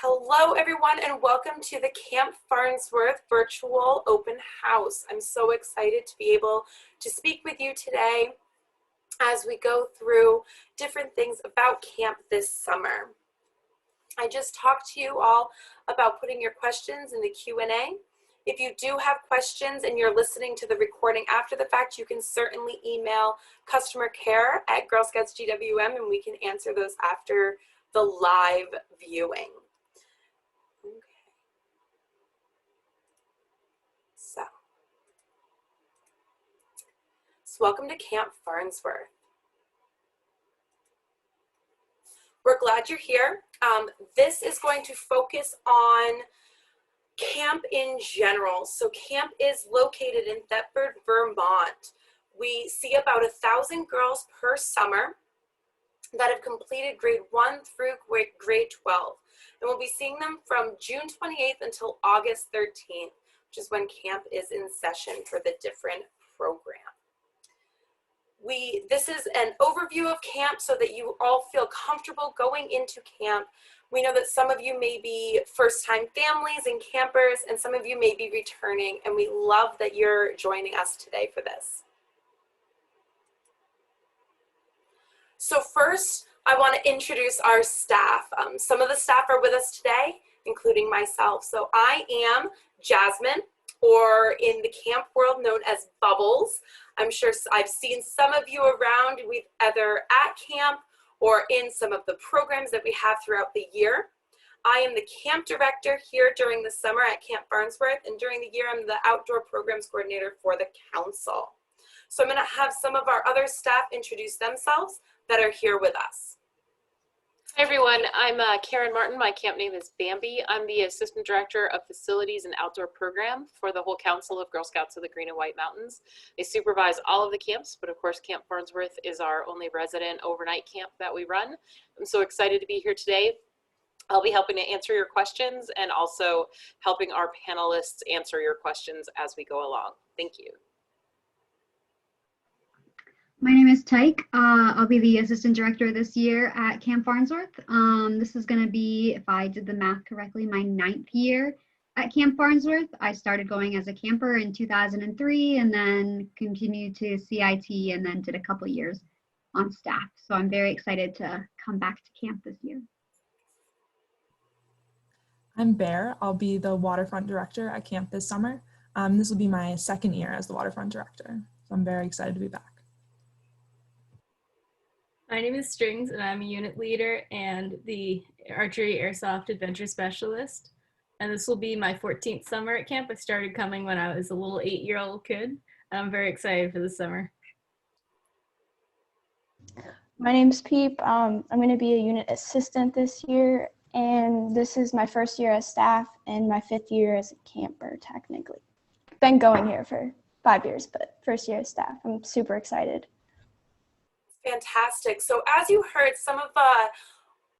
Hello everyone and welcome to the Camp Farnsworth virtual open house. I'm so excited to be able to speak with you today as we go through different things about camp this summer. I just talked to you all about putting your questions in the Q&A. If you do have questions and you're listening to the recording after the fact, you can certainly email customer care at Girl Scouts GWM and we can answer those after the live viewing. Okay. So welcome to Camp Farnsworth. We're glad you're here. This is going to focus on camp in general. So camp is located in Thetford, Vermont. We see about 1,000 girls per summer that have completed grade 1 through grade 12. And we'll be seeing them from June 28th until August 13th, which is when camp is in session for the different program. This is an overview of camp so that you all feel comfortable going into camp. We know that some of you may be first-time families and campers, and some of you may be returning, and we love that you're joining us today for this. So first, I want to introduce our staff. Some of the staff are with us today, including myself. So I am Jasmine, or in the camp world known as Bubbles. I'm sure I've seen some of you around with either at camp or in some of the programs that we have throughout the year. I am the camp director here during the summer at Camp Farmworth, and during the year I'm the outdoor programs coordinator for the council. So I'm going to have some of our other staff introduce themselves that are here with us. Hi everyone, I'm Karen Martin. My camp name is Bambi. I'm the Assistant Director of Facilities and Outdoor Program for the whole Council of Girl Scouts of the Green and White Mountains. I supervise all of the camps, but of course Camp Farnsworth is our only resident overnight camp that we run. I'm so excited to be here today. I'll be helping to answer your questions and also helping our panelists answer your questions as we go along. Thank you. My name is Tyke. I'll be the assistant director this year at Camp Farnsworth. This is going to be, if I did the math correctly, my 9th year at Camp Farnsworth. I started going as a camper in 2003 and then continued to CIT and then did a couple years on staff. So I'm very excited to come back to camp this year. I'm Bear. I'll be the Waterfront director at camp this summer. This will be my 2nd year as the Waterfront director. So I'm very excited to be back. My name is Strings, and I'm a unit leader and the Archery Airsoft Adventure Specialist. And this will be my 14th summer at camp. I started coming when I was a little 8-year-old kid, and I'm very excited for the summer. My name's Peep. I'm going to be a unit assistant this year, and this is my 1st year as staff and my 5th year as a camper, technically. Been going here for 5 years, but 1st year as staff. I'm super excited. Fantastic. So as you heard, some of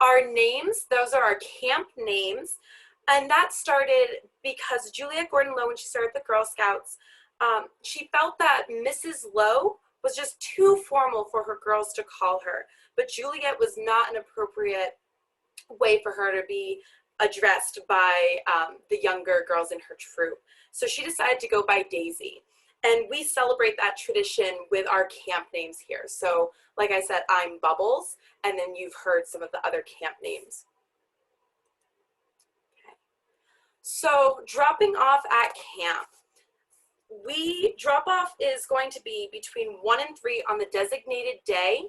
our names, those are our camp names, and that started because Juliet Gordon-Lowe, when she started the Girl Scouts, she felt that Mrs. Lowe was just too formal for her girls to call her, but Juliet was not an appropriate way for her to be addressed by the younger girls in her troop. So she decided to go by Daisy. And we celebrate that tradition with our camp names here. So like I said, I'm Bubbles, and then you've heard some of the other camp names. Okay. So dropping off at camp. Drop off is going to be between 1 and 3 on the designated day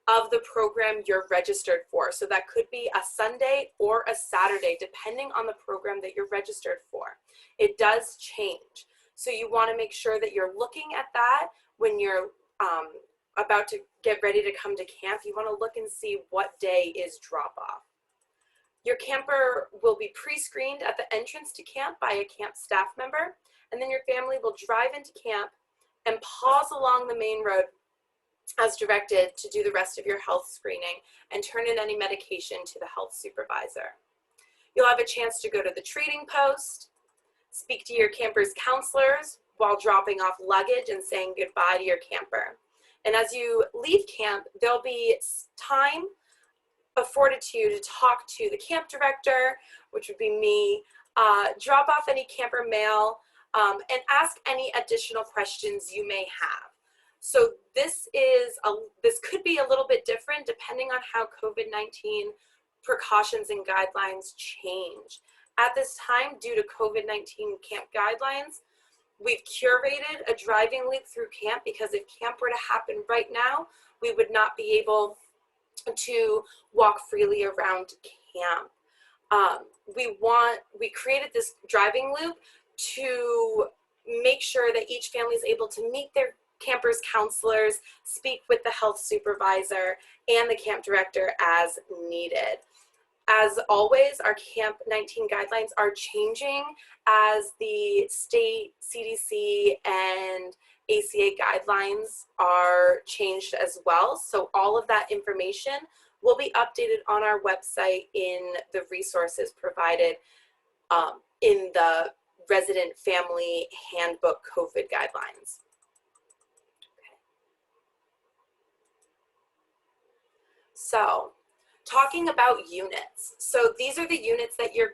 of the program you're registered for. So that could be a Sunday or a Saturday, depending on the program that you're registered for. It does change. So you want to make sure that you're looking at that when you're about to get ready to come to camp. You want to look and see what day is drop off. Your camper will be pre-screened at the entrance to camp by a camp staff member, and then your family will drive into camp and pause along the main road as directed to do the rest of your health screening and turn in any medication to the health supervisor. You'll have a chance to go to the trading post, speak to your camper's counselors while dropping off luggage and saying goodbye to your camper. And as you leave camp, there'll be time afforded to you to talk to the camp director, which would be me, drop off any camper mail, and ask any additional questions you may have. So this could be a little bit different depending on how COVID-19 precautions and guidelines change. At this time, due to COVID-19 camp guidelines, we've curated a driving loop through camp, because if camp were to happen right now, we would not be able to walk freely around camp. We created this driving loop to make sure that each family is able to meet their campers' counselors, speak with the health supervisor and the camp director as needed. As always, our Camp 19 guidelines are changing as the state CDC and ACA guidelines are changed as well. So all of that information will be updated on our website in the resources provided in the Resident Family Handbook COVID guidelines. So, talking about units. So these are the units that your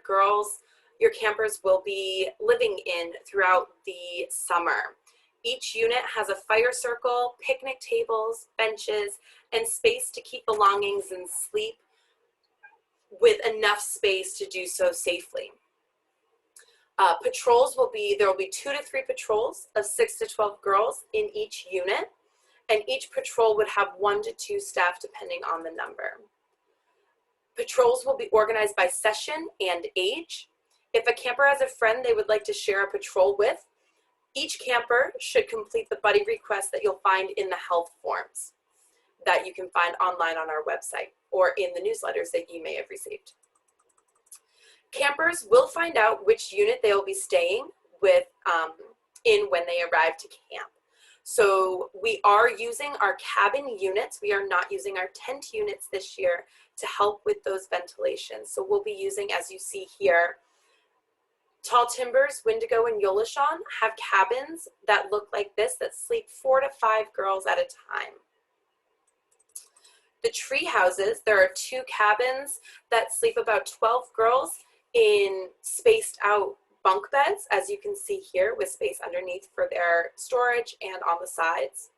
campers will be living in throughout the summer. Each unit has a fire circle, picnic tables, benches, and space to keep belongings and sleep with enough space to do so safely. Patrols there will be 2 to 3 patrols of 6 to 12 girls in each unit, and each patrol would have 1 to 2 staff depending on the number. Patrols will be organized by session and age. If a camper has a friend they would like to share a patrol with, each camper should complete the buddy request that you'll find in the health forms that you can find online on our website or in the newsletters that you may have received. Campers will find out which unit they will be staying with in when they arrive to camp. So we are using our cabin units. We are not using our tent units this year to help with those ventilations. So we'll be using, as you see here, Tall Timbers, Wendigo, and Yolishon have cabins that look like this that sleep 4 to 5 girls at a time. The tree houses, there are 2 cabins that sleep about 12 girls in spaced out bunk beds, as you can see here, with space underneath for their storage and on the sides.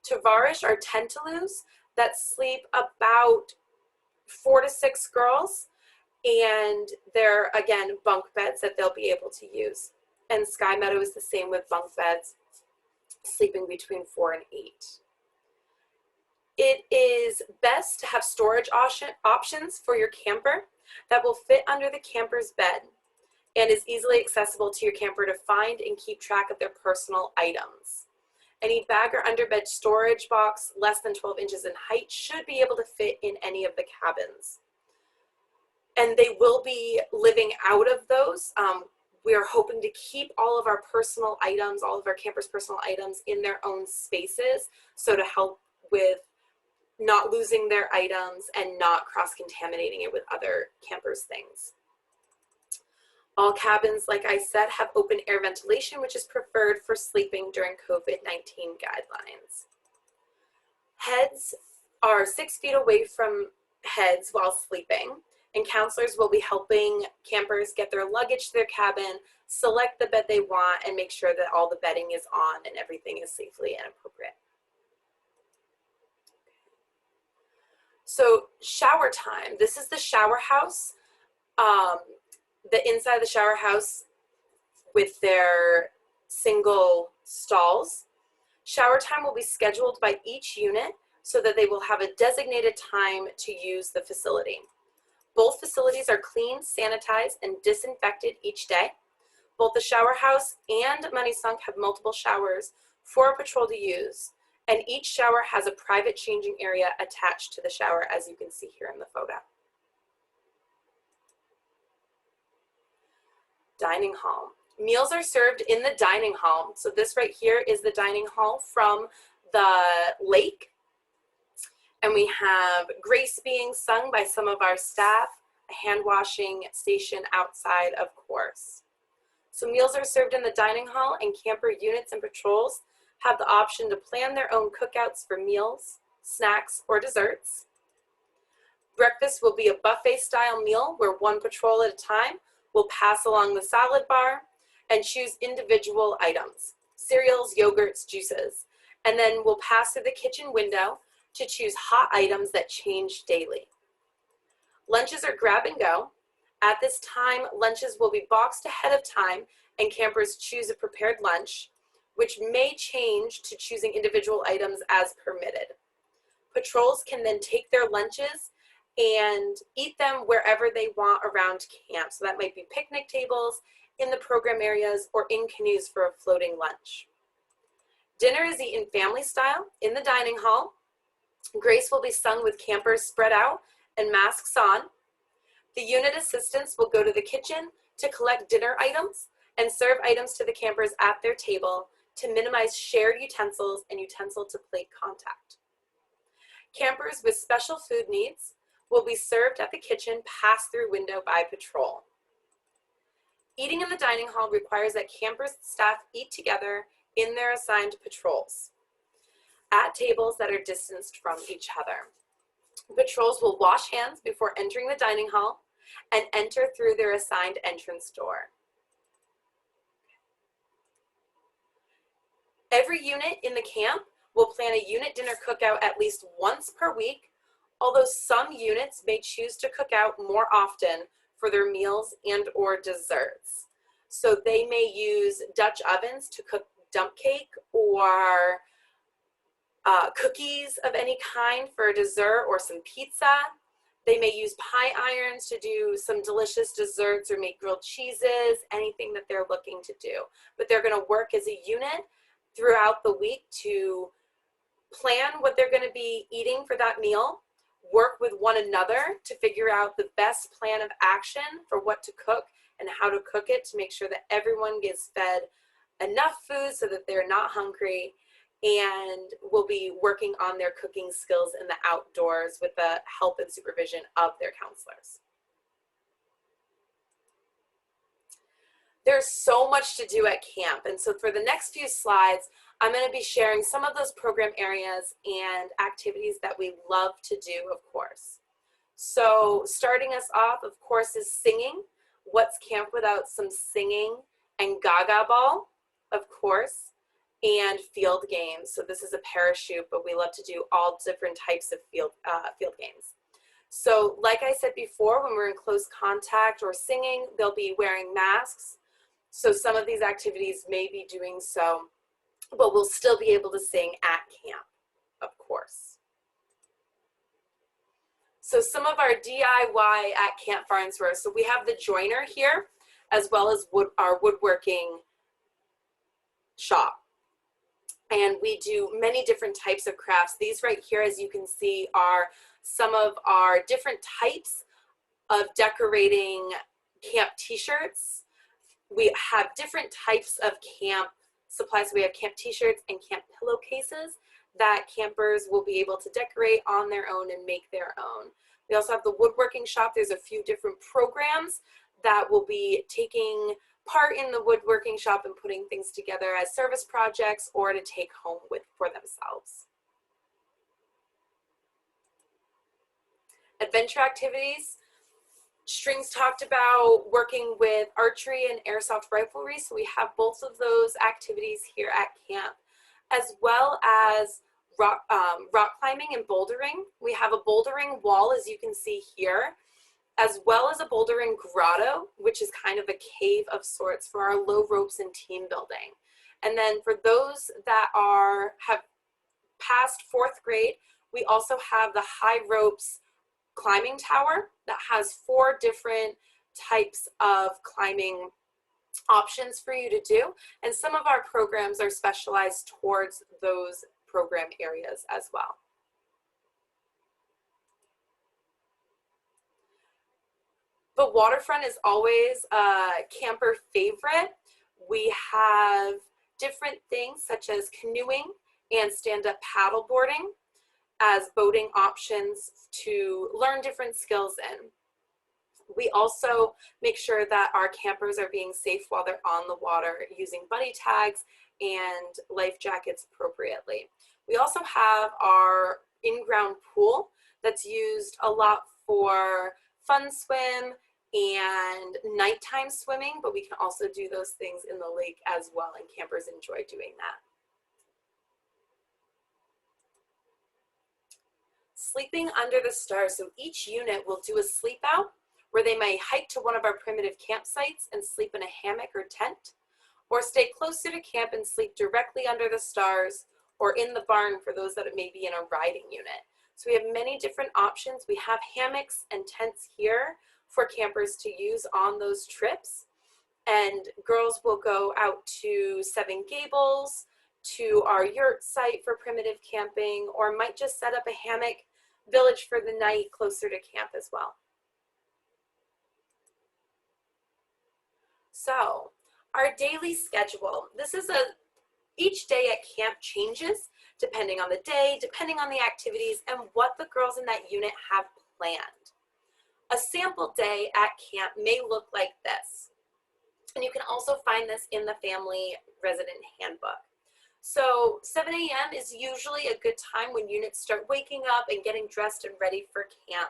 Tavarish are tentaloos that sleep about 4 to 6 girls, and they're, again, bunk beds that they'll be able to use. And Sky Meadow is the same with bunk beds, sleeping between 4 and 8. It is best to have storage options for your camper that will fit under the camper's bed and is easily accessible to your camper to find and keep track of their personal items. Any bag or underbed storage box less than 12 inches in height should be able to fit in any of the cabins. And they will be living out of those. We are hoping to keep all of our personal items, all of our campers' personal items in their own spaces, so to help with not losing their items and not cross-contaminating it with other campers' things. All cabins, like I said, have open air ventilation, which is preferred for sleeping during COVID-19 guidelines. Heads are 6 feet away from heads while sleeping, and counselors will be helping campers get their luggage to their cabin, select the bed they want, and make sure that all the bedding is on and everything is safely and appropriate. So shower time. This is the shower house. The inside of the shower house with their single stalls. Shower time will be scheduled by each unit so that they will have a designated time to use the facility. Both facilities are cleaned, sanitized, and disinfected each day. Both the shower house and Money Sunk have multiple showers for a patrol to use, and each shower has a private changing area attached to the shower, as you can see here in the photo. Dining hall. Meals are served in the dining hall. So this right here is the dining hall from the lake. And we have grace being sung by some of our staff, a hand washing station outside, of course. So meals are served in the dining hall, and camper units and patrols have the option to plan their own cookouts for meals, snacks, or desserts. Breakfast will be a buffet style meal where one patrol at a time will pass along the salad bar and choose individual items, cereals, yogurts, juices, and then we'll pass through the kitchen window to choose hot items that change daily. Lunches are grab and go. At this time, lunches will be boxed ahead of time and campers choose a prepared lunch, which may change to choosing individual items as permitted. Patrols can then take their lunches and eat them wherever they want around camp. So that might be picnic tables, in the program areas, or in canoes for a floating lunch. Dinner is eaten family style in the dining hall. Grace will be sung with campers spread out and masks on. The unit assistants will go to the kitchen to collect dinner items and serve items to the campers at their table to minimize shared utensils and utensil to plate contact. Campers with special food needs will be served at the kitchen pass-through window by patrol. Eating in the dining hall requires that campers and staff eat together in their assigned patrols at tables that are distanced from each other. Patrols will wash hands before entering the dining hall and enter through their assigned entrance door. Every unit in the camp will plan a unit dinner cookout at least once per week, although some units may choose to cook out more often for their meals and or desserts. So they may use Dutch ovens to cook dump cake or cookies of any kind for a dessert or some pizza. They may use pie irons to do some delicious desserts or make grilled cheeses, anything that they're looking to do. But they're going to work as a unit throughout the week to plan what they're going to be eating for that meal, work with one another to figure out the best plan of action for what to cook and how to cook it to make sure that everyone gets fed enough food so that they're not hungry, and will be working on their cooking skills in the outdoors with the help and supervision of their counselors. There's so much to do at camp, and so for the next few slides, I'm going to be sharing some of those program areas and activities that we love to do, of course. So starting us off, of course, is singing. What's camp without some singing and gaga ball, of course, and field games. So this is a parachute, but we love to do all different types of field games. So like I said before, when we're in close contact or singing, they'll be wearing masks. So some of these activities may be doing so, but we'll still be able to sing at camp, of course. So some of our DIY at Camp Farnsworth. So we have the joiner here, as well as our woodworking shop. And we do many different types of crafts. These right here, as you can see, are some of our different types of decorating camp t-shirts. We have different types of camp supplies. We have camp t-shirts and camp pillowcases that campers will be able to decorate on their own and make their own. We also have the woodworking shop. There's a few different programs that will be taking part in the woodworking shop and putting things together as service projects or to take home for themselves. Adventure activities. Strings talked about working with archery and airsoft riflery, so we have both of those activities here at camp, as well as rock climbing and bouldering. We have a bouldering wall, as you can see here, as well as a bouldering grotto, which is kind of a cave of sorts for our low ropes and team building. And then for those that have passed 4th grade, we also have the high ropes climbing tower that has 4 different types of climbing options for you to do. And some of our programs are specialized towards those program areas as well. The waterfront is always a camper favorite. We have different things such as canoeing and stand-up paddleboarding as boating options to learn different skills in. We also make sure that our campers are being safe while they're on the water using buddy tags and life jackets appropriately. We also have our in-ground pool that's used a lot for fun swim and nighttime swimming, but we can also do those things in the lake as well, and campers enjoy doing that. Sleeping under the stars. So each unit will do a sleep out where they may hike to one of our primitive campsites and sleep in a hammock or tent, or stay closer to camp and sleep directly under the stars or in the barn for those that may be in a riding unit. So we have many different options. We have hammocks and tents here for campers to use on those trips. And girls will go out to Seven Gables, to our yurt site for primitive camping, or might just set up a hammock village for the night closer to camp as well. So our daily schedule, each day at camp changes depending on the day, depending on the activities, and what the girls in that unit have planned. A sample day at camp may look like this. And you can also find this in the family resident handbook. So 7 a.m. is usually a good time when units start waking up and getting dressed and ready for camp.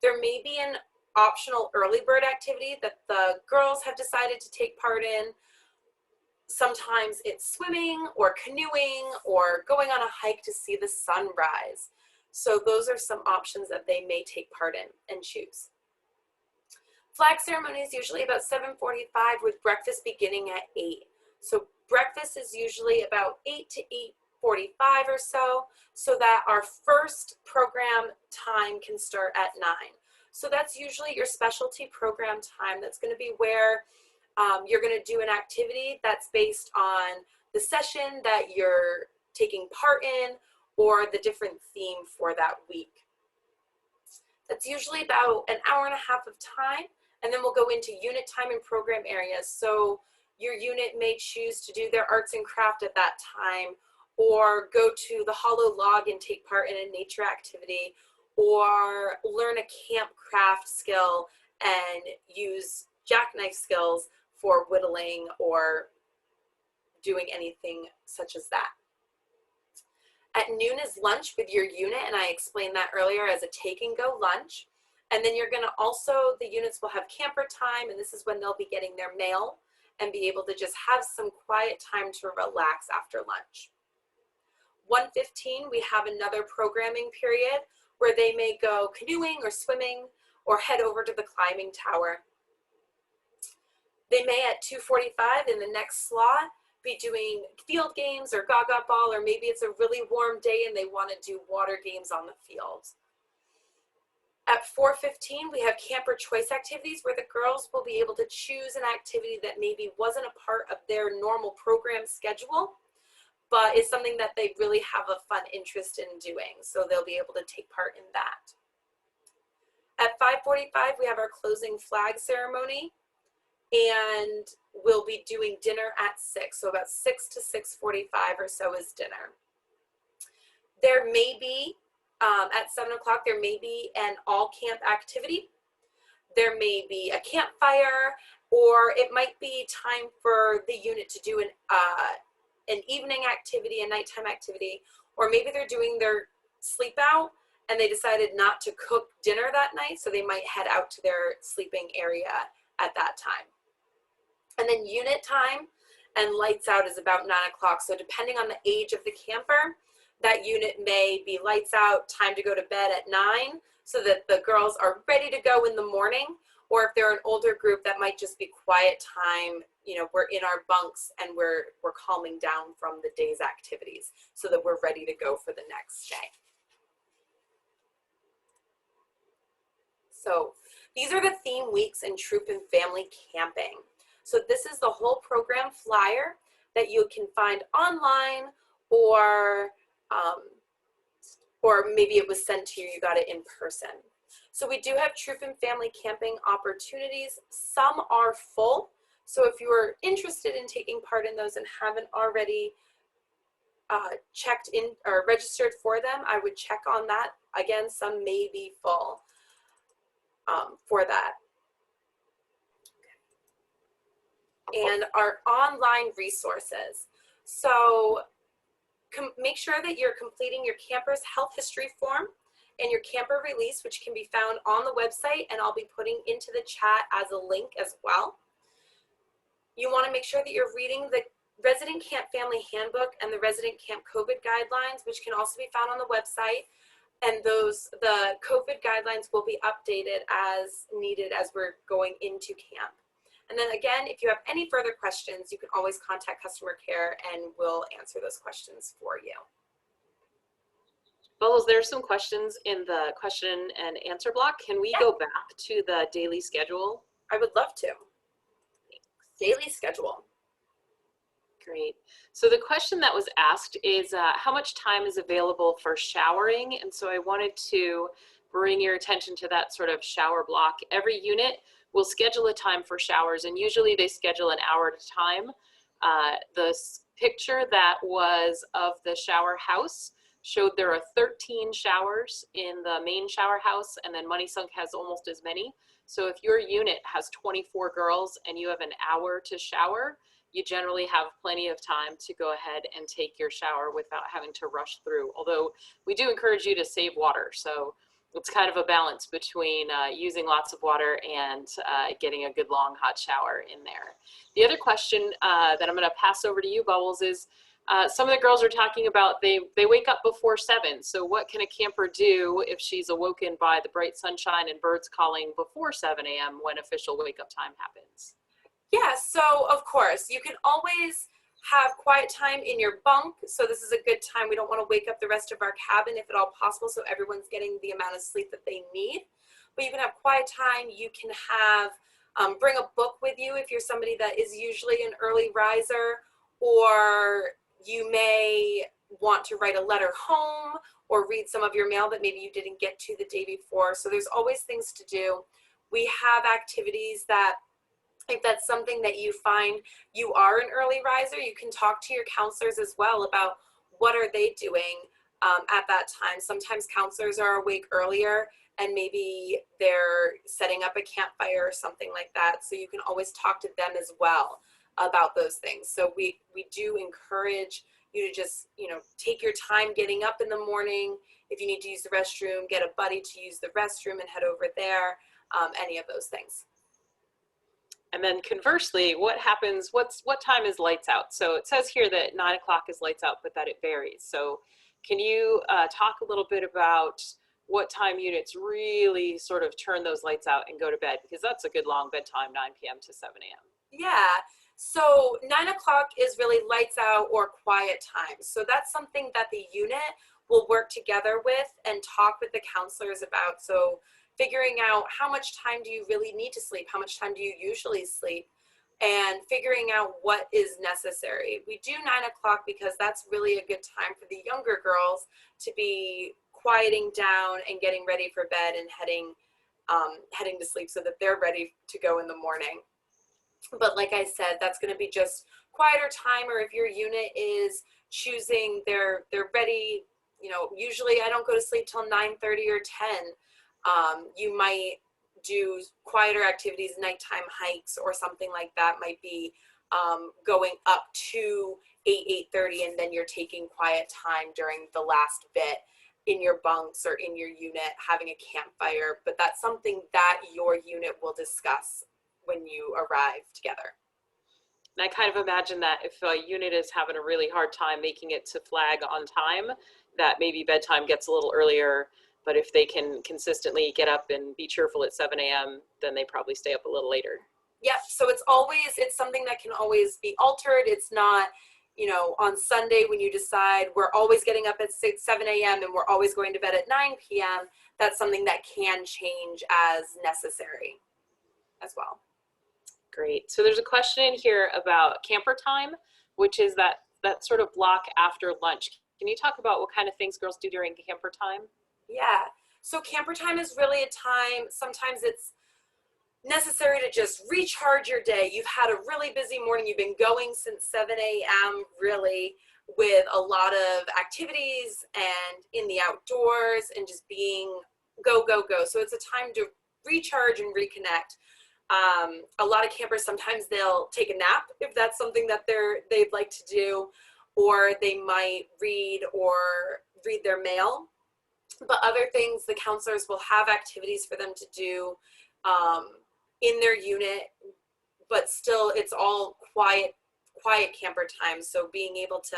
There may be an optional early bird activity that the girls have decided to take part in. Sometimes it's swimming or canoeing or going on a hike to see the sunrise. So those are some options that they may take part in and choose. Flag ceremony is usually about 7:45 with breakfast beginning at 8. So breakfast is usually about 8 to 8:45 or so that our first program time can start at 9. So that's usually your specialty program time. That's going to be where you're going to do an activity that's based on the session that you're taking part in or the different theme for that week. That's usually about an hour and a half of time, and then we'll go into unit time and program areas. So your unit may choose to do their arts and craft at that time, or go to the hollow log and take part in a nature activity, or learn a camp craft skill and use jackknife skills for whittling or doing anything such as that. At noon is lunch with your unit, and I explained that earlier as a take and go lunch. And then you're gonna also, the units will have camper time, and this is when they'll be getting their mail and be able to just have some quiet time to relax after lunch. 1:15, we have another programming period where they may go canoeing or swimming or head over to the climbing tower. They may at 2:45 in the next slot be doing field games or gaga ball, or maybe it's a really warm day and they want to do water games on the field. At 4:15, we have camper choice activities where the girls will be able to choose an activity that maybe wasn't a part of their normal program schedule, but it's something that they really have a fun interest in doing. So they'll be able to take part in that. At 5:45, we have our closing flag ceremony, and we'll be doing dinner at 6. So about 6 to 6:45 or so is dinner. There may be, at 7 o'clock, there may be an all camp activity. There may be a campfire, or it might be time for the unit to do an evening activity, a nighttime activity, or maybe they're doing their sleep out and they decided not to cook dinner that night, so they might head out to their sleeping area at that time. And then unit time and lights out is about 9 o'clock. So depending on the age of the camper, that unit may be lights out, time to go to bed at 9, so that the girls are ready to go in the morning. Or if they're an older group, that might just be quiet time. You know, we're in our bunks and we're calming down from the day's activities so that we're ready to go for the next day. So these are the theme weeks in troop and family camping. So this is the whole program flyer that you can find online, or maybe it was sent to you, you got it in person. So we do have troop and family camping opportunities. Some are full. So if you are interested in taking part in those and haven't already checked in or registered for them, I would check on that. Again, some may be full for that. And our online resources. So make sure that you're completing your camper's health history form and your camper release, which can be found on the website, and I'll be putting into the chat as a link as well. You want to make sure that you're reading the Resident Camp Family Handbook and the Resident Camp COVID Guidelines, which can also be found on the website. And the COVID guidelines will be updated as needed as we're going into camp. And then again, if you have any further questions, you can always contact customer care and we'll answer those questions for you. Bubbles, there's some questions in the question and answer block. Can we go back to the daily schedule? I would love to. Daily schedule. Great. So the question that was asked is how much time is available for showering? And so I wanted to bring your attention to that sort of shower block. Every unit will schedule a time for showers, and usually they schedule an hour at a time. The picture that was of the shower house showed there are 13 showers in the main shower house, and then Money Sunk has almost as many. So if your unit has 24 girls and you have an hour to shower, you generally have plenty of time to go ahead and take your shower without having to rush through. Although we do encourage you to save water. So it's kind of a balance between using lots of water and getting a good long hot shower in there. The other question that I'm gonna pass over to you, Bubbles, is some of the girls are talking about they wake up before 7. So what can a camper do if she's awoken by the bright sunshine and birds calling before 7 a.m. when official wake up time happens? Yeah, so of course, you can always have quiet time in your bunk. So this is a good time. We don't want to wake up the rest of our cabin if at all possible, so everyone's getting the amount of sleep that they need. But you can have quiet time. You can have, bring a book with you if you're somebody that is usually an early riser, or you may want to write a letter home or read some of your mail that maybe you didn't get to the day before. So there's always things to do. We have activities that, if that's something that you find you are an early riser, you can talk to your counselors as well about what are they doing at that time. Sometimes counselors are awake earlier and maybe they're setting up a campfire or something like that. So you can always talk to them as well about those things. So we do encourage you to just, take your time getting up in the morning. If you need to use the restroom, get a buddy to use the restroom and head over there, any of those things. And then conversely, what happens, what time is lights out? So it says here that 9 o'clock is lights out, but that it varies. So can you talk a little bit about what time units really sort of turn those lights out and go to bed? Because that's a good long bedtime, 9 p.m. to 7 a.m. Yeah, so 9 o'clock is really lights out or quiet time. So that's something that the unit will work together with and talk with the counselors about. So figuring out how much time do you really need to sleep? How much time do you usually sleep? And figuring out what is necessary. We do 9 o'clock because that's really a good time for the younger girls to be quieting down and getting ready for bed and heading to sleep so that they're ready to go in the morning. But like I said, that's going to be just quieter time, or if your unit is choosing they're ready, usually I don't go to sleep till 9:30 or 10. You might do quieter activities, nighttime hikes or something like that might be going up to 8:30, and then you're taking quiet time during the last bit in your bunks or in your unit having a campfire. But that's something that your unit will discuss when you arrive together. And I kind of imagine that if a unit is having a really hard time making it to flag on time, that maybe bedtime gets a little earlier. But if they can consistently get up and be cheerful at 7 a.m., then they probably stay up a little later. Yep, so it's something that can always be altered. It's not, on Sunday when you decide we're always getting up at 7 a.m. and we're always going to bed at 9 p.m., that's something that can change as necessary as well. Great. So there's a question in here about camper time, which is that sort of block after lunch. Can you talk about what kind of things girls do during camper time? Yeah, so camper time is really a time, sometimes it's necessary to just recharge your day. You've had a really busy morning. You've been going since 7 a.m. really, with a lot of activities and in the outdoors and just being go, go, go. So it's a time to recharge and reconnect. A lot of campers, sometimes they'll take a nap if that's something that they'd like to do, or they might read their mail. But other things, the counselors will have activities for them to do in their unit, but still it's all quiet camper time. So being able to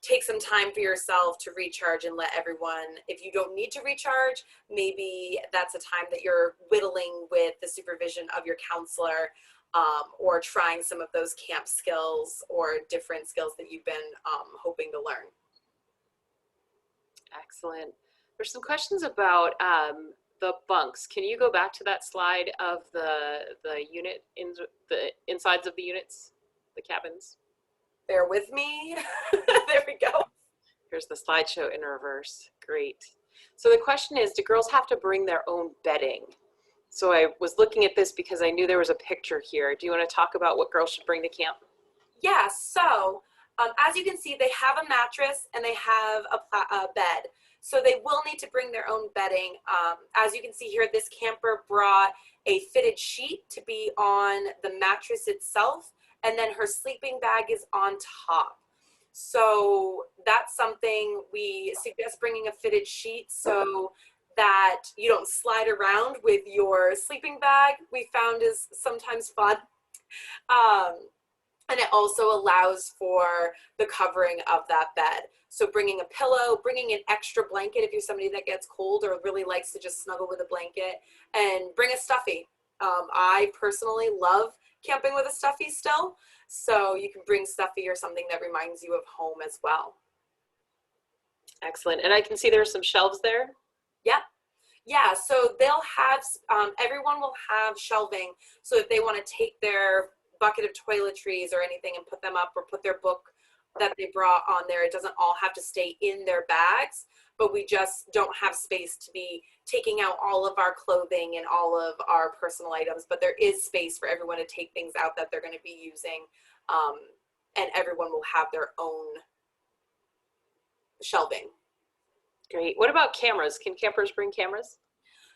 take some time for yourself to recharge and let everyone, if you don't need to recharge, maybe that's a time that you're whittling with the supervision of your counselor, or trying some of those camp skills or different skills that you've been hoping to learn. Excellent. There's some questions about the bunks. Can you go back to that slide of the unit, the insides of the units, the cabins? Bear with me. There we go. Here's the slideshow in reverse. Great. So the question is, do girls have to bring their own bedding? So I was looking at this because I knew there was a picture here. Do you want to talk about what girls should bring to camp? Yeah, so as you can see, they have a mattress and they have a bed. So they will need to bring their own bedding. As you can see here, this camper brought a fitted sheet to be on the mattress itself, and then her sleeping bag is on top. So that's something we suggest, bringing a fitted sheet so that you don't slide around with your sleeping bag. We found is sometimes fun. And it also allows for the covering of that bed. So bringing a pillow, bringing an extra blanket if you're somebody that gets cold or really likes to just snuggle with a blanket, and bring a stuffy. I personally love camping with a stuffy still, so you can bring stuffy or something that reminds you of home as well. Excellent. And I can see there's some shelves there. Yep. Yeah, so they'll have, everyone will have shelving, so if they want to take their bucket of toiletries or anything and put them up, or put their book that they brought on there, it doesn't all have to stay in their bags, but we just don't have space to be taking out all of our clothing and all of our personal items, but there is space for everyone to take things out that they're going to be using, and everyone will have their own shelving. Great. What about cameras? Can campers bring cameras?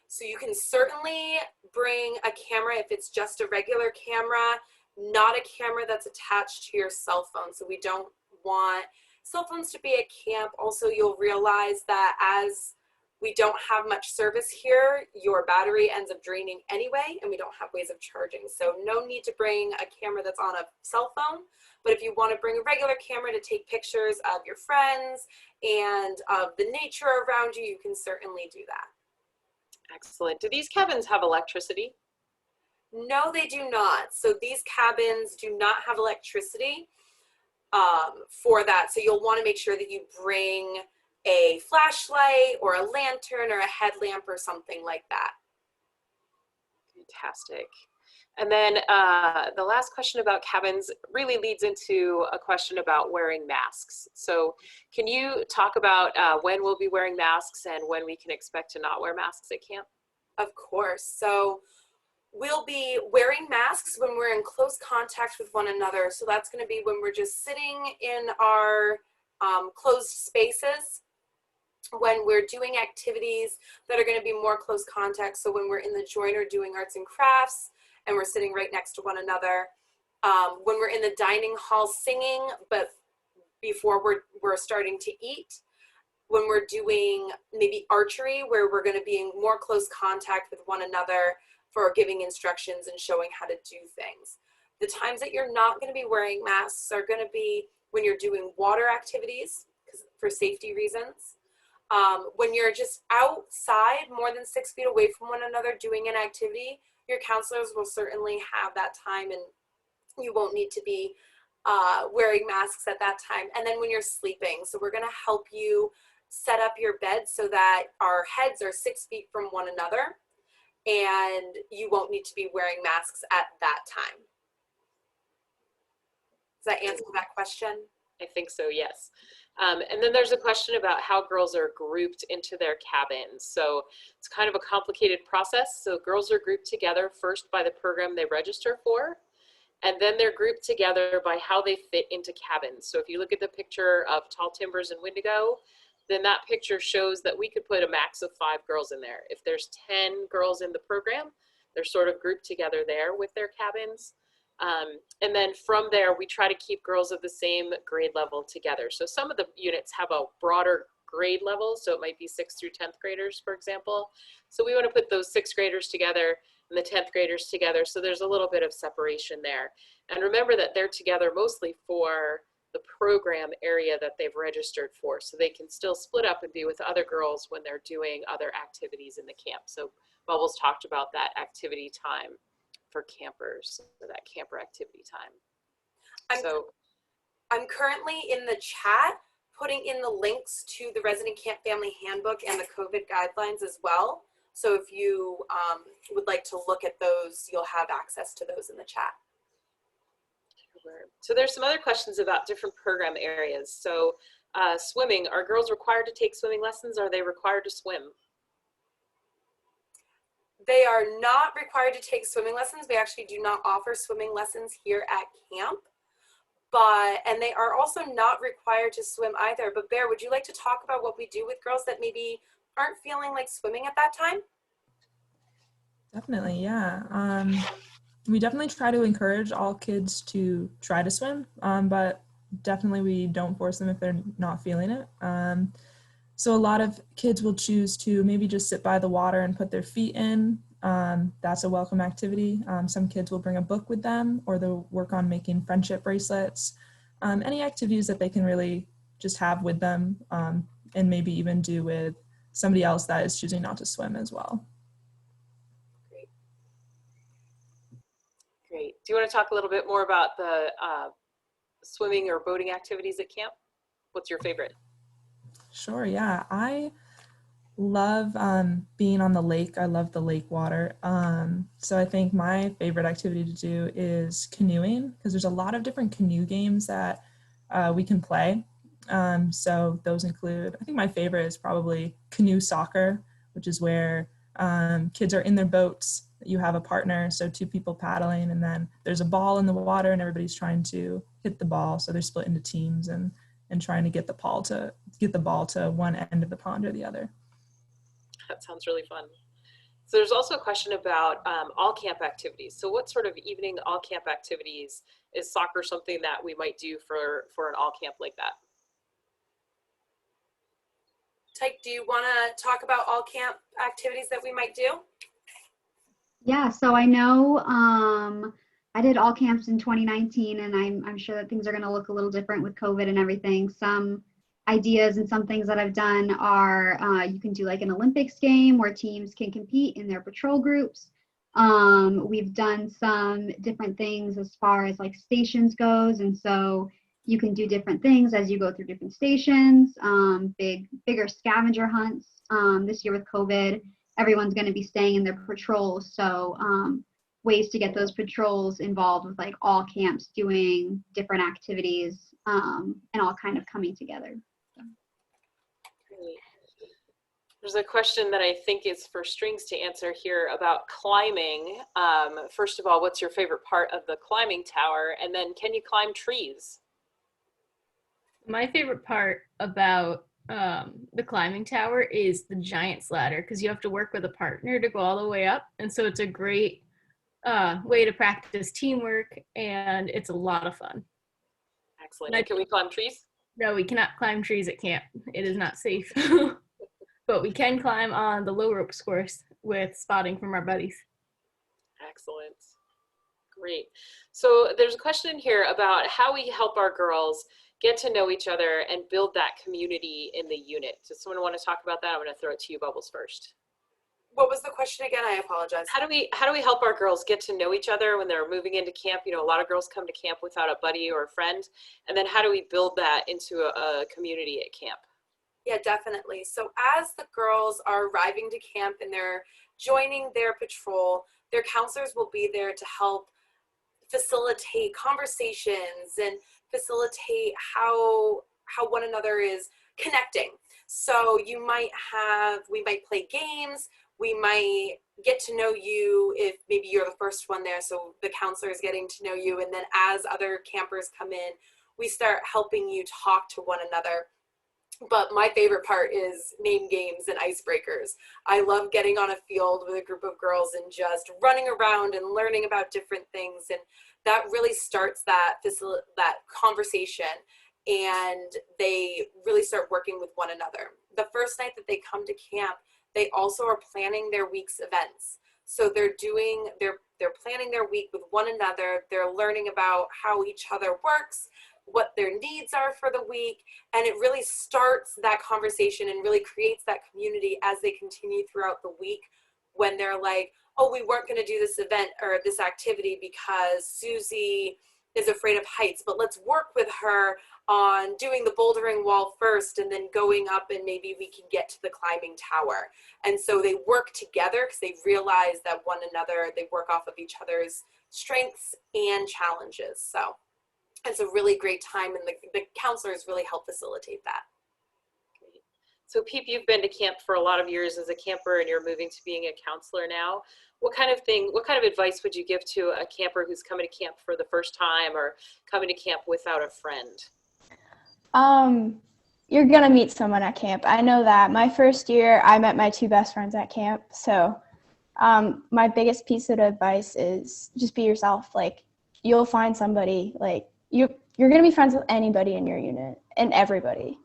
So you can certainly bring a camera if it's just a regular camera, not a camera that's attached to your cell phone. So we don't want cell phones to be at camp. Also, you'll realize that as we don't have much service here, your battery ends up draining anyway, and we don't have ways of charging. So no need to bring a camera that's on a cell phone. But if you want to bring a regular camera to take pictures of your friends and of the nature around you, you can certainly do that. Excellent. Do these cabins have electricity? No, they do not. So these cabins do not have electricity for that. So you'll want to make sure that you bring a flashlight or a lantern or a headlamp or something like that. Fantastic. And then the last question about cabins really leads into a question about wearing masks. So can you talk about when we'll be wearing masks and when we can expect to not wear masks at camp? Of course. So we'll be wearing masks when we're in close contact with one another. So that's going to be when we're just sitting in our closed spaces, when we're doing activities that are going to be more close contact. So when we're in the joiner doing arts and crafts and we're sitting right next to one another, when we're in the dining hall singing, but before we're starting to eat, when we're doing maybe archery, where we're going to be in more close contact with one another for giving instructions and showing how to do things. The times that you're not going to be wearing masks are going to be when you're doing water activities for safety reasons. When you're just outside more than 6 feet away from one another doing an activity, your counselors will certainly have that time, and you won't need to be wearing masks at that time. And then when you're sleeping, so we're going to help you set up your bed so that our heads are 6 feet from one another, and you won't need to be wearing masks at that time. Does that answer that question? I think so, yes. And then there's a question about how girls are grouped into their cabins. So it's kind of a complicated process. So girls are grouped together first by the program they register for, and then they're grouped together by how they fit into cabins. So if you look at the picture of Tall Timbers and Wendigo, then that picture shows that we could put a max of 5 girls in there. If there's 10 girls in the program, they're sort of grouped together there with their cabins. And then from there, we try to keep girls of the same grade level together. So some of the units have a broader grade levels. So it might be 6th through 10th graders, for example. So we want to put those 6th graders together and the 10th graders together. So there's a little bit of separation there. And remember that they're together mostly for the program area that they've registered for. So they can still split up and be with other girls when they're doing other activities in the camp. So Bubbles talked about that activity time for campers, or that camper activity time. I'm currently in the chat putting in the links to the Resident Camp Family Handbook and the COVID guidelines as well. So if you would like to look at those, you'll have access to those in the chat. So there's some other questions about different program areas. So swimming, are girls required to take swimming lessons? Are they required to swim? They are not required to take swimming lessons. We actually do not offer swimming lessons here at camp. And they are also not required to swim either. But Bear, would you like to talk about what we do with girls that maybe aren't feeling like swimming at that time? Definitely, yeah. We definitely try to encourage all kids to try to swim, but definitely we don't force them if they're not feeling it. So a lot of kids will choose to maybe just sit by the water and put their feet in. That's a welcome activity. Some kids will bring a book with them, or they'll work on making friendship bracelets. Any activities that they can really just have with them, and maybe even do with somebody else that is choosing not to swim as well. Great. Do you want to talk a little bit more about the swimming or boating activities at camp? What's your favorite? Sure, yeah. I love being on the lake. I love the lake water. So I think my favorite activity to do is canoeing, because there's a lot of different canoe games that we can play. So those include, I think my favorite is probably canoe soccer, which is where kids are in their boats. You have a partner, so 2 people paddling, and then there's a ball in the water and everybody's trying to hit the ball. So they're split into teams and trying to get the ball to one end of the pond or the other. That sounds really fun. So there's also a question about all camp activities. So what sort of evening all camp activities, is soccer something that we might do for an all camp like that? Tyke, do you want to talk about all camp activities that we might do? Yeah, so I know I did all camps in 2019, and I'm sure that things are going to look a little different with COVID and everything. Some ideas and some things that I've done are you can do like an Olympics game where teams can compete in their patrol groups. We've done some different things as far as like stations goes, and so you can do different things as you go through different stations, bigger scavenger hunts. This year with COVID, everyone's going to be staying in their patrols, so ways to get those patrols involved with like all camps doing different activities and all kind of coming together. Great. There's a question that I think is for Strings to answer here about climbing. First of all, what's your favorite part of the climbing tower? And then, can you climb trees? My favorite part about the climbing tower is the giant's ladder, because you have to work with a partner to go all the way up. And so it's a great way to practice teamwork, and it's a lot of fun. Excellent. And can we climb trees? No, we cannot climb trees at camp. It is not safe. But we can climb on the low ropes course with spotting from our buddies. Excellent. Great. So there's a question in here about how we help our girls get to know each other and build that community in the unit. Does someone want to talk about that? I'm going to throw it to you, Bubbles, first. What was the question again? I apologize. How do we help our girls get to know each other when they're moving into camp? You know, a lot of girls come to camp without a buddy or a friend. And then how do we build that into a community at camp? Yeah, definitely. So as the girls are arriving to camp and they're joining their patrol, their counselors will be there to help facilitate conversations and facilitate how one another is connecting. So we might play games. We might get to know you if maybe you're the first one there, so the counselor is getting to know you. And then as other campers come in, we start helping you talk to one another. But my favorite part is name games and icebreakers. I love getting on a field with a group of girls and just running around and learning about different things. And that really starts that conversation. and they really start working with one another. The first night that they come to camp, they also are planning their week's events. So they're planning their week with one another. They're learning about how each other works, what their needs are for the week, and it really starts that conversation and really creates that community as they continue throughout the week, when they're like, oh, we weren't going to do this event or this activity because Susie is afraid of heights, but let's work with her on doing the bouldering wall first and then going up, and maybe we can get to the climbing tower. And so they work together because they realize that one another, they work off of each other's strengths and challenges. So it's a really great time, and the counselors really help facilitate that. Great. So Peep, you've been to camp for a lot of years as a camper, and you're moving to being a counselor now. What kind of advice would you give to a camper who's coming to camp for the first time or coming to camp without a friend? You're gonna meet someone at camp. I know that. My first year, I met my 2 best friends at camp. So my biggest piece of advice is just be yourself. Like, you'll find somebody. Like, you're gonna be friends with anybody in your unit and everybody.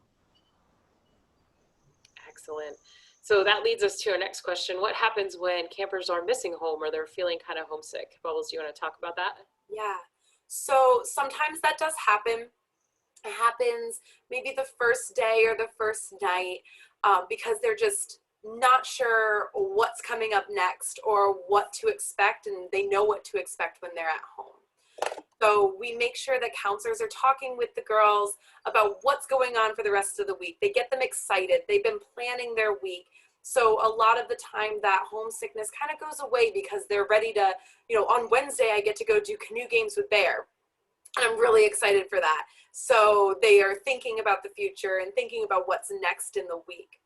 Excellent. So that leads us to our next question. What happens when campers are missing home or they're feeling kind of homesick? Bubbles, do you want to talk about that? Yeah, so sometimes that does happen. It happens maybe the first day or the first night because they're just not sure what's coming up next or what to expect, and they know what to expect when they're at home. So we make sure that counselors are talking with the girls about what's going on for the rest of the week. They get them excited. They've been planning their week. So a lot of the time that homesickness kind of goes away because they're ready to, on Wednesday I get to go do canoe games with Bear. And I'm really excited for that. So they are thinking about the future and thinking about what's next in the week.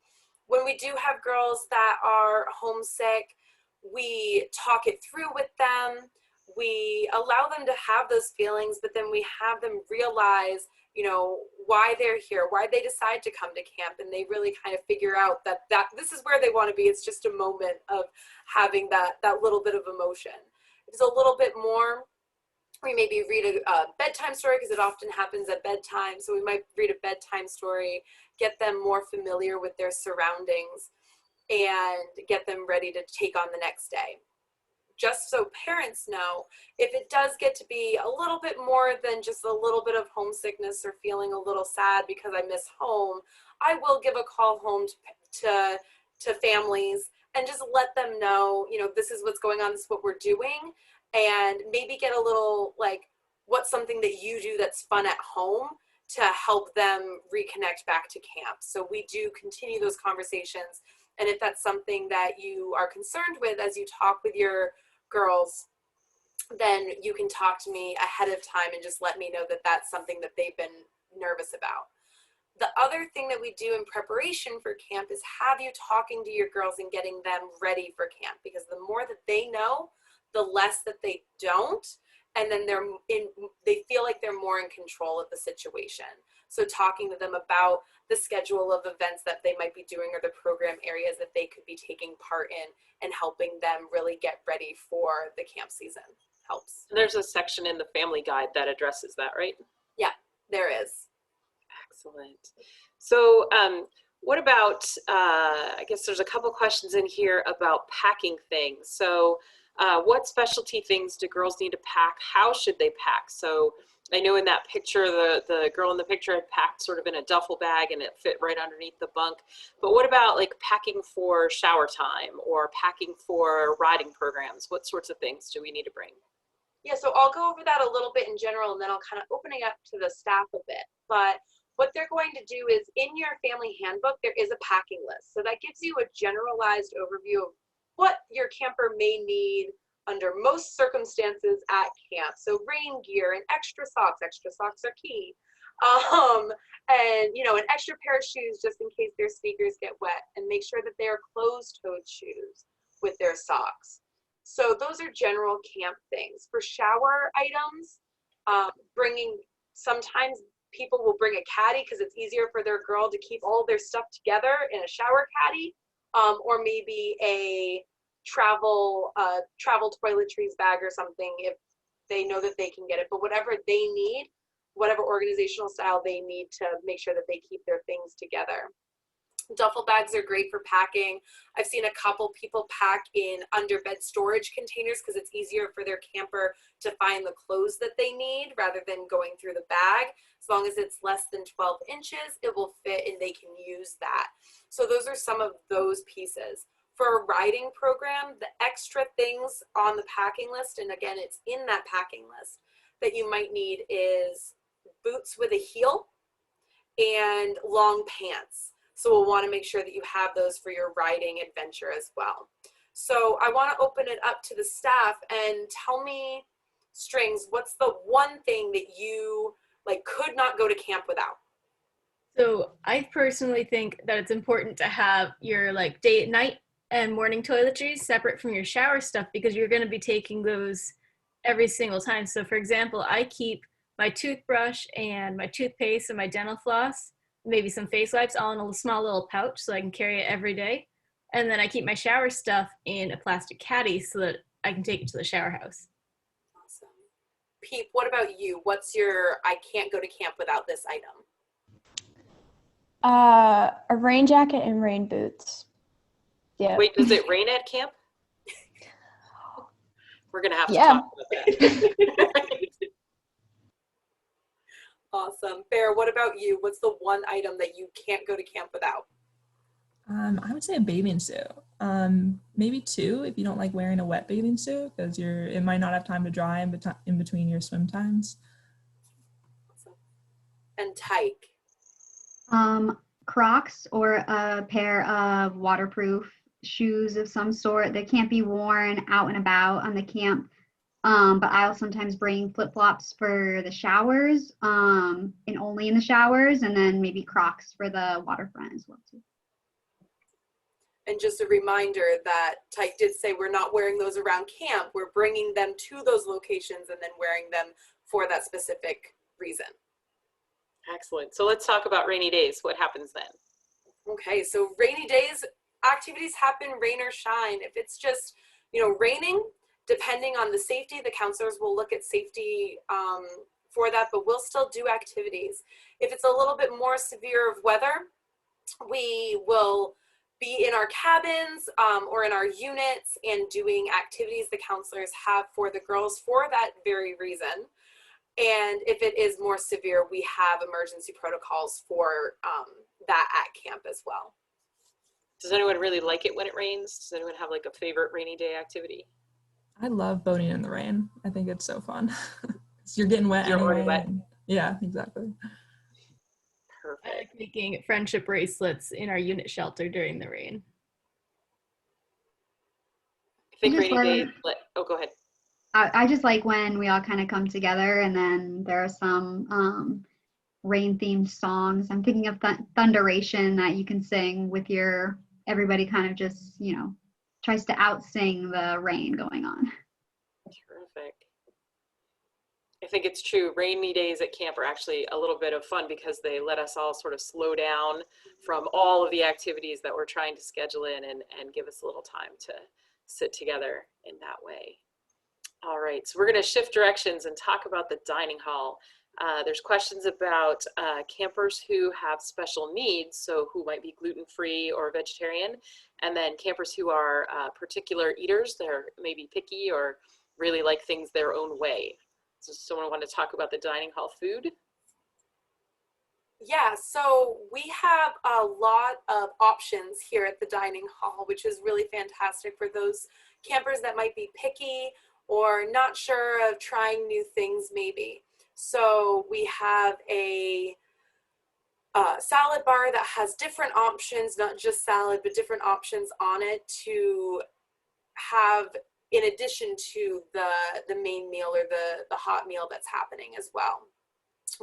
When we do have girls that are homesick, we talk it through with them. We allow them to have those feelings, but then we have them realize, why they're here, why they decide to come to camp, and they really kind of figure out that this is where they want to be. It's just a moment of having that little bit of emotion. It's a little bit more. We maybe read a bedtime story because it often happens at bedtime. So we might read a bedtime story, get them more familiar with their surroundings, and get them ready to take on the next day. Just so parents know, if it does get to be a little bit more than just a little bit of homesickness or feeling a little sad because I miss home, I will give a call home to families and just let them know, this is what's going on, this is what we're doing, and maybe get a little, what's something that you do that's fun at home to help them reconnect back to camp. So we do continue those conversations. And if that's something that you are concerned with as you talk with your girls, then you can talk to me ahead of time and just let me know that that's something that they've been nervous about. The other thing that we do in preparation for camp is have you talking to your girls and getting them ready for camp, because the more that they know, the less that they don't, and then they feel like they're more in control of the situation. So talking to them about the schedule of events that they might be doing or the program areas that they could be taking part in and helping them really get ready for the camp season helps. There's a section in the family guide that addresses that, right? Yeah, there is. Excellent. So what about, I guess there's a couple questions in here about packing things. So what specialty things do girls need to pack? How should they pack? So I know in that picture, the girl in the picture had packed sort of in a duffel bag and it fit right underneath the bunk. But what about packing for shower time or packing for riding programs? What sorts of things do we need to bring? Yeah, so I'll go over that a little bit in general, and then I'll kind of open it up to the staff a bit. But what they're going to do is in your family handbook, there is a packing list. So that gives you a generalized overview of what your camper may need under most circumstances at camp. So rain gear and extra socks are key. And an extra pair of shoes just in case their sneakers get wet, and make sure that they are closed-toed shoes with their socks. So those are general camp things. For shower items, sometimes people will bring a caddy because it's easier for their girl to keep all their stuff together in a shower caddy, or maybe a travel toiletries bag or something if they know that they can get it. But whatever they need, whatever organizational style they need to make sure that they keep their things together. Duffel bags are great for packing. I've seen a couple people pack in underbed storage containers because it's easier for their camper to find the clothes that they need rather than going through the bag. As long as it's less than 12 inches, it will fit and they can use that. So those are some of those pieces. For a riding program, the extra things on the packing list, and again, it's in that packing list, that you might need is boots with a heel and long pants. So we'll want to make sure that you have those for your riding adventure as well. So I want to open it up to the staff and tell me, Strings, what's the one thing that you could not go to camp without? So I personally think that it's important to have your day, night, and morning toiletries separate from your shower stuff, because you're going to be taking those every single time. So for example, I keep my toothbrush and my toothpaste and my dental floss, maybe some face wipes, all in a small little pouch so I can carry it every day. And then I keep my shower stuff in a plastic caddy so that I can take it to the shower house. Awesome. Peep, what about you? What's your, I can't go to camp without this item? A rain jacket and rain boots. Yeah. Wait, does it rain at camp? We're going to have to Yeah. talk about that. Awesome. Bear, what about you? What's the one item that you can't go to camp without? I would say a bathing suit. Maybe two if you don't like wearing a wet bathing suit, because it might not have time to dry in between your swim times. Awesome. And Tyke? Crocs or a pair of waterproof shoes of some sort that can't be worn out and about on the camp. But I'll sometimes bring flip-flops for the showers, and only in the showers, and then maybe Crocs for the waterfront as well too. And just a reminder that Tyke did say we're not wearing those around camp. We're bringing them to those locations and then wearing them for that specific reason. Excellent. So let's talk about rainy days. What happens then? Okay, so rainy days, activities happen, rain or shine. If it's just, raining, depending on the safety, the counselors will look at safety for that, but we'll still do activities. If it's a little bit more severe of weather, we will be in our cabins or in our units and doing activities the counselors have for the girls for that very reason. And if it is more severe, we have emergency protocols for that at camp as well. Does anyone really like it when it rains? Does anyone have a favorite rainy day activity? I love boating in the rain. I think it's so fun. You're getting wet You're already anyway. wet. Yeah, exactly. Perfect. I like making friendship bracelets in our unit shelter during the rain. I think just rainy day. Oh, go ahead. I just like when we all kind of come together, and then there are some rain-themed songs. I'm thinking of Thunderation that you can sing with everybody kind of just, tries to out-sing the rain going on. Terrific. I think it's true. Rainy days at camp are actually a little bit of fun because they let us all sort of slow down from all of the activities that we're trying to schedule in and give us a little time to sit together in that way. All right, so we're going to shift directions and talk about the dining hall. There's questions about campers who have special needs, so who might be gluten-free or vegetarian, and then campers who are particular eaters. They're maybe picky or really like things their own way. So someone want to talk about the dining hall food? Yeah, so we have a lot of options here at the dining hall, which is really fantastic for those campers that might be picky or not sure of trying new things maybe. So we have a salad bar that has different options, not just salad, but different options on it to have in addition to the main meal or the hot meal that's happening as well.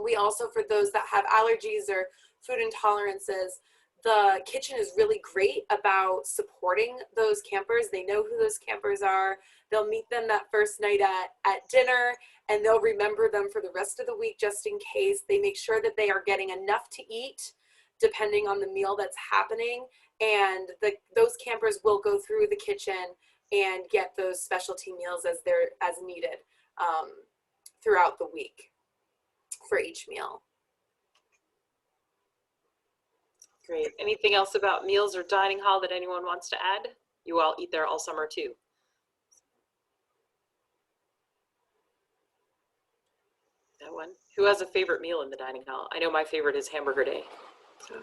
We also, for those that have allergies or food intolerances, the kitchen is really great about supporting those campers. They know who those campers are. They'll meet them that first night at dinner, and they'll remember them for the rest of the week just in case. They make sure that they are getting enough to eat depending on the meal that's happening, and those campers will go through the kitchen and get those specialty meals as needed throughout the week. for each meal. Great. Anything else about meals or dining hall that anyone wants to add? You all eat there all summer too. That one. Who has a favorite meal in the dining hall? I know my favorite is hamburger day. So.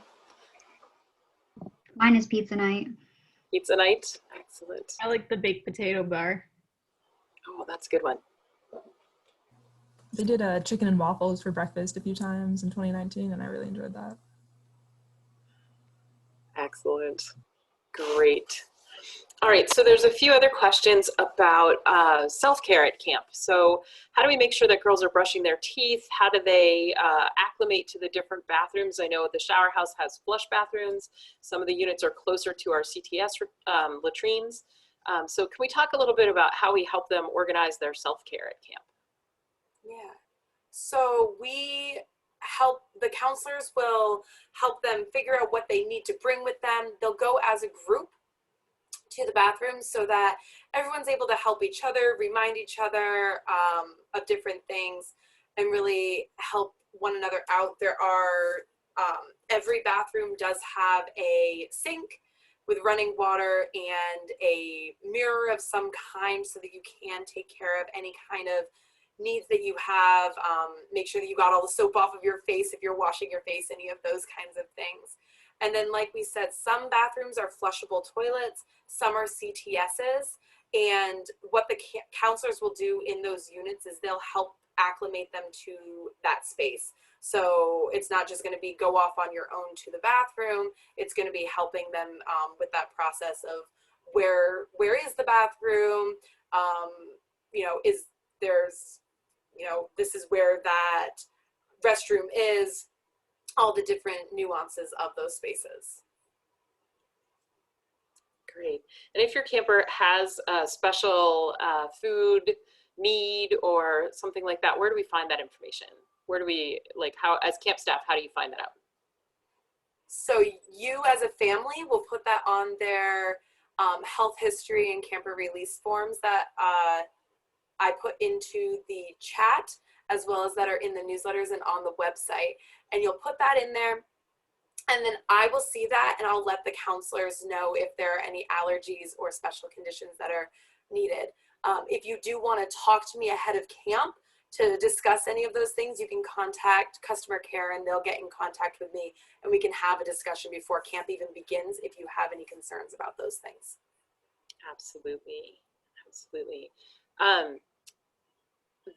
Mine is pizza night. Pizza night. Excellent. I like the baked potato bar. Oh, that's a good one. They did chicken and waffles for breakfast a few times in 2019, and I really enjoyed that. Excellent. Great. All right, so there's a few other questions about self-care at camp. So how do we make sure that girls are brushing their teeth? How do they acclimate to the different bathrooms? I know the shower house has flush bathrooms. Some of the units are closer to our CTS latrines. So can we talk a little bit about how we help them organize their self-care at camp? Yeah, so the counselors will help them figure out what they need to bring with them. They'll go as a group to the bathroom so that everyone's able to help each other, remind each other of different things, and really help one another out. There are, every bathroom does have a sink with running water and a mirror of some kind so that you can take care of any kind of needs that you have. Make sure that you got all the soap off of your face if you're washing your face, any of those kinds of things. And then, like we said, some bathrooms are flushable toilets, some are CTSs, and what the counselors will do in those units is they'll help acclimate them to that space. So it's not just going to be go off on your own to the bathroom, it's going to be helping them with that process of where is the bathroom, you know, this is where that restroom is, all the different nuances of those spaces. Great. And if your camper has a special food need or something like that, where do we find that information? Where do we, like, how, as camp staff, how do you find that out? So you as a family will put that on their health history and camper release forms that I put into the chat, as well as that are in the newsletters and on the website. And you'll put that in there, and then I will see that and I'll let the counselors know if there are any allergies or special conditions that are needed. If you do want to talk to me ahead of camp to discuss any of those things, you can contact customer care and they'll get in contact with me and we can have a discussion before camp even begins if you have any concerns about those things. Absolutely, absolutely.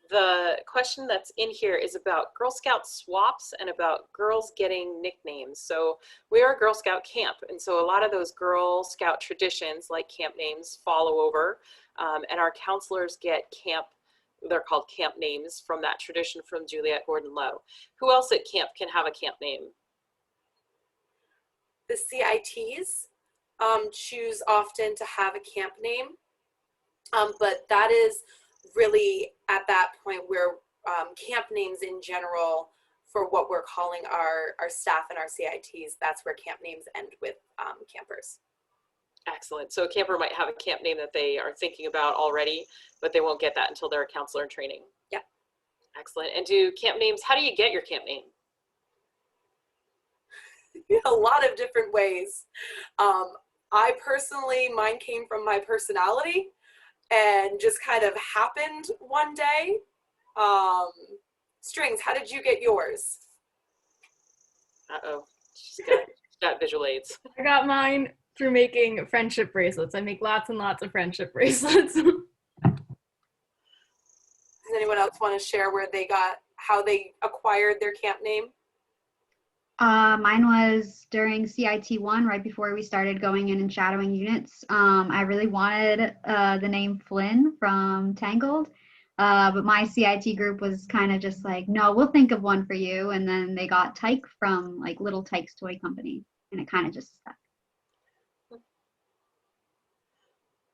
The question that's in here is about Girl Scout swaps and about girls getting nicknames. So we are a Girl Scout camp, and so a lot of those Girl Scout traditions like camp names follow over, and our counselors get they're called camp names from that tradition from Juliet Gordon Lowe. Who else at camp can have a camp name? The CITs choose often to have a camp name, but that is really at that point where camp names in general for what we're calling our staff and our CITs, that's where camp names end with campers. Excellent. So a camper might have a camp name that they are thinking about already, but they won't get that until they're a counselor in training. Yeah. Excellent. And do camp names, how do you get your camp name? A lot of different ways. I personally, mine came from my personality and just kind of happened one day. Strings, how did you get yours? Uh-oh, she's got visual aids. I got mine through making friendship bracelets. I make lots and lots of friendship bracelets. Does anyone else want to share how they acquired their camp name? Mine was during CIT1, right before we started going in and shadowing units. I really wanted the name Flynn from Tangled, but my CIT group was kind of just like, no, we'll think of one for you. And then they got Tyke from like Little Tyke's Toy Company, and it kind of just stuck.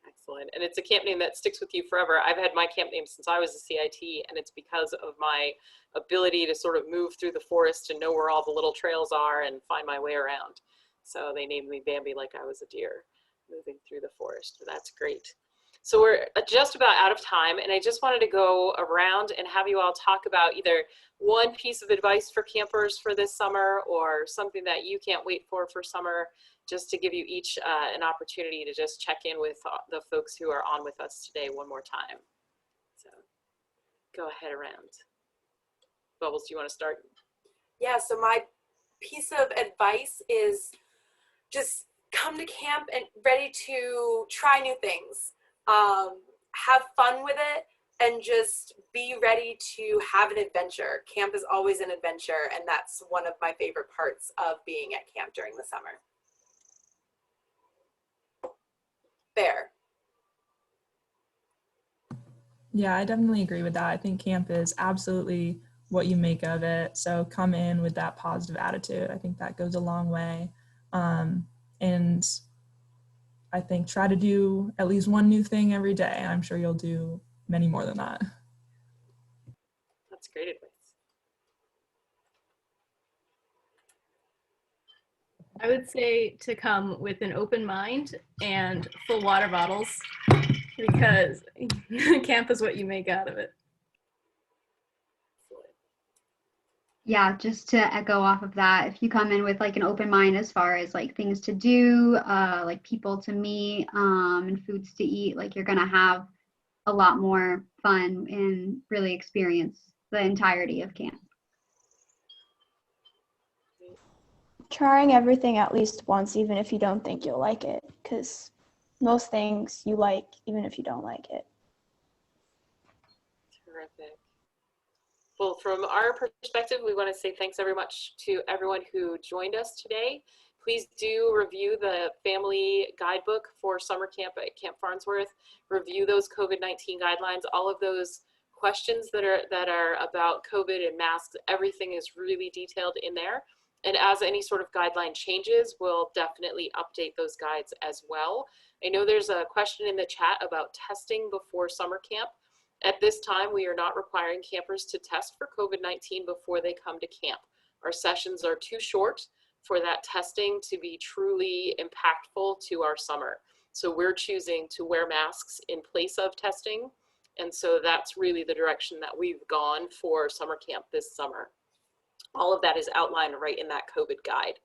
Excellent. And it's a camp name that sticks with you forever. I've had my camp name since I was a CIT, and it's because of my ability to sort of move through the forest and know where all the little trails are and find my way around. So they named me Bambi like I was a deer moving through the forest. That's great. So we're just about out of time, and I just wanted to go around and have you all talk about either one piece of advice for campers for this summer or something that you can't wait for summer, just to give you each an opportunity to just check in with the folks who are on with us today one more time. So go ahead around. Bubbles, do you want to start? Yeah, so my piece of advice is just come to camp and ready to try new things. Have fun with it and just be ready to have an adventure. Camp is always an adventure, and that's one of my favorite parts of being at camp during the summer. There. Yeah, I definitely agree with that. I think camp is absolutely what you make of it. So come in with that positive attitude. I think that goes a long way. And I think try to do at least one new thing every day. I'm sure you'll do many more than that. That's great advice. I would say to come with an open mind and full water bottles, because camp is what you make out of it. Yeah, just to echo off of that, if you come in with like an open mind as far as like things to do, like people to meet, and foods to eat, like you're gonna have a lot more fun and really experience the entirety of camp. Trying everything at least once, even if you don't think you'll like it, because most things you like, even if you don't like it. Terrific. Well, from our perspective, we want to say thanks very much to everyone who joined us today. Please do review the family guidebook for summer camp at Camp Farnsworth. Review those COVID-19 guidelines. All of those questions that are about COVID and masks, everything is really detailed in there. And as any sort of guideline changes, we'll definitely update those guides as well. I know there's a question in the chat about testing before summer camp. At this time, we are not requiring campers to test for COVID-19 before they come to camp. Our sessions are too short for that testing to be truly impactful to our summer. So we're choosing to wear masks in place of testing. And so that's really the direction that we've gone for summer camp this summer. All of that is outlined right in that COVID guide.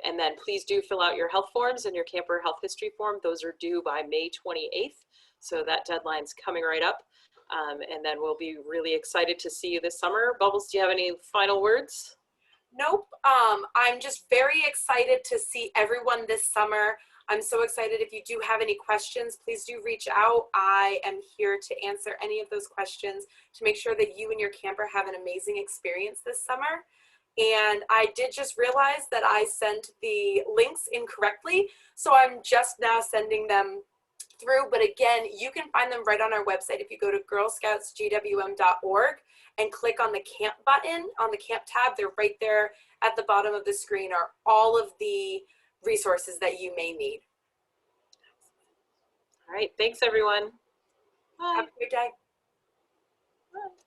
And then please do fill out your health forms and your camper health history form. Those are due by May 28th. So that deadline's coming right up. And then we'll be really excited to see you this summer. Bubbles, do you have any final words? Nope. I'm just very excited to see everyone this summer. I'm so excited. If you do have any questions, please do reach out. I am here to answer any of those questions to make sure that you and your camper have an amazing experience this summer. And I did just realize that I sent the links incorrectly, so I'm just now sending them through. But again, you can find them right on our website. If you go to girlscoutsgwm.org and click on the camp button on the camp tab, they're right there at the bottom of the screen are all of the resources that you may need. All right, thanks everyone. Bye. Have a great day. Bye.